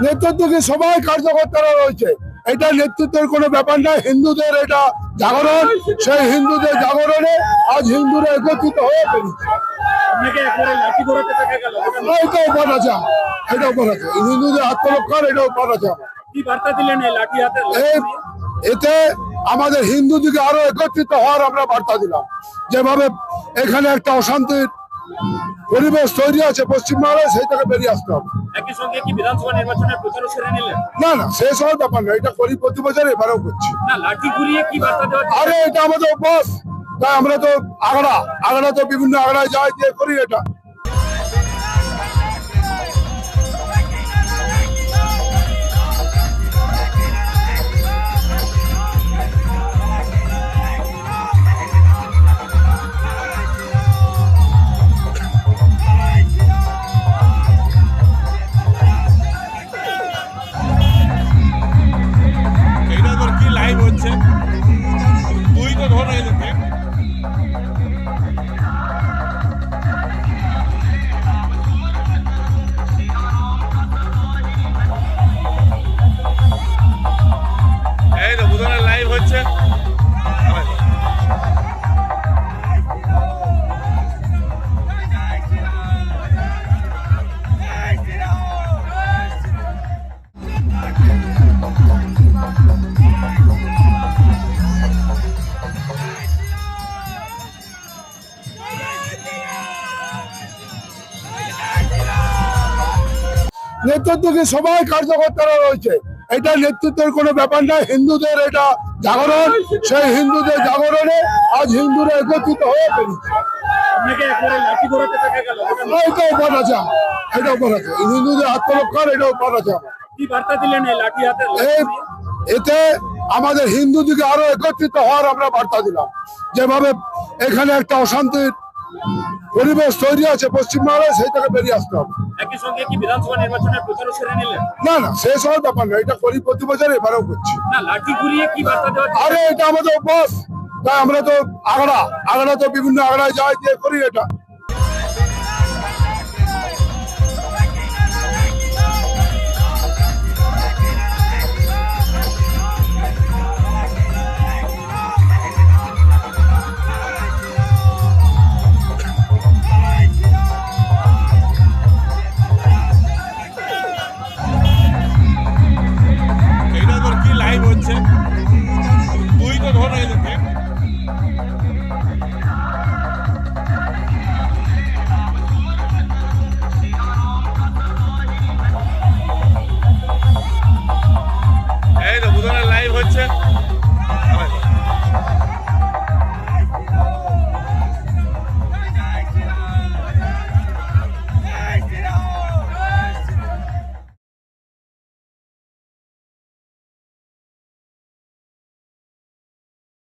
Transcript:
নেতৃত্বে সবাই কার্যকর্তারা রয়েছে, এটা নেতৃত্বের কোনো ব্যাপার নয়। হিন্দুদের এটা জাগরণ, সেই হিন্দুদের জাগরণে আজ হিন্দুরা একত্রিত হয়ে পেরেছে। এটাও পাঠ আছে, এটাও পাঠ আছে, হিন্দুদের আত্মরক্ষার এটাও পাঠ আছে। এতে আমাদের হিন্দু দিকে আরো একত্রিত হওয়ার আমরা বার্তা দিলাম। যেভাবে এখানে একটা অশান্তির পরিবেশ তৈরি আছে পশ্চিমবাংলায়, সেই থেকে বেরিয়ে আসতে হবে। একই সঙ্গে কি বিধানসভা নির্বাচনের প্রচারও সেরে নিলেন? না না, শেষ হওয়ার ব্যাপার না, এটা করি প্রতি বছর, এবারেও করছি। না, লাঠি ঘুরিয়ে কি বার্তা দেওয়া? আরে এটা আমাদের অভ্যাস, তাই আমরা তো আগড়া তো বিভিন্ন আগড়ায় যাই, দিয়ে করি এটা। তুই তো ধর এই তো বুধনের লাইভ হচ্ছে। নেতৃত্বে সবাই কার্যকর্তারা রয়েছে, এটা নেতৃত্বের কোনো ব্যাপার নয়। হিন্দুদের এটা জাগরণ, সেই হিন্দুদের জাগরণে আজ হিন্দুরা একত্রিত হয়ে পেরেছে। এটাও পাঠ আছে, এটাও পাঠ আছে, হিন্দুদের আত্মরক্ষার এটাও পাঠ আছে। এতে আমাদের হিন্দু দিকে আরো একত্রিত হওয়ার আমরা বার্তা দিলাম। যেভাবে এখানে একটা অশান্তির পরিবেশ তৈরি আছে পশ্চিমবাংলায়, সেই থেকে বেরিয়ে আসতে হবে। একই সঙ্গে কি বিধানসভা নির্বাচনের প্রচারও সেরে নিলেন? না না, শেষ হওয়ার ব্যাপার না, এটা করি প্রতি বছর, এবারেও করছি। না, লাঠি ঘুরিয়ে কি বার্তা দেওয়া? আরে এটা আমাদের অভ্যাস, তাই আমরা তো আগড়া তো বিভিন্ন আগড়ায় যাই, দিয়ে করি এটা। লাইভ হচ্ছে, তুই তো ধর এই তো বুধনের লাইভ হচ্ছে।